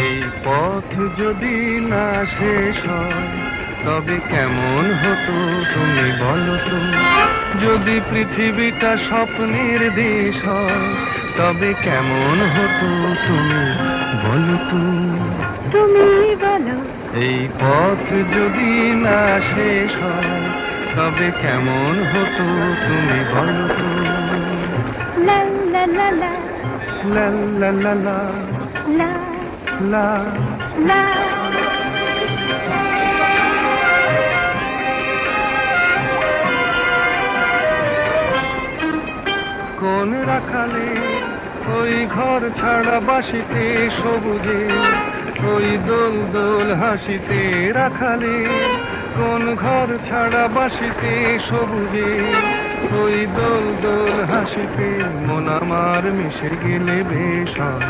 এই পথ যদি না শেষ হয় তবে কেমন হতো তুমি বলো তো। যদি পৃথিবীটা স্বপ্নের দেশ হয় তবে কেমন হতো তুমি বলো তো। তুমি বলো। এই পথ যদি না শেষ হয় তবে কেমন হতো তুমি বলো তো। লা লা লা লা লা লা লা লা লা লা। লা। কোন রাখালে ওই ঘর ছাড়া বাসিতে সবুজে, ওই দোল দোল হাসিতে রাখালে। কোন ঘর ছাড়া বাসিতে সবুজে, ওই দোল দোল হাসিতে মন আমার মিশে গেলে বেশ হয়।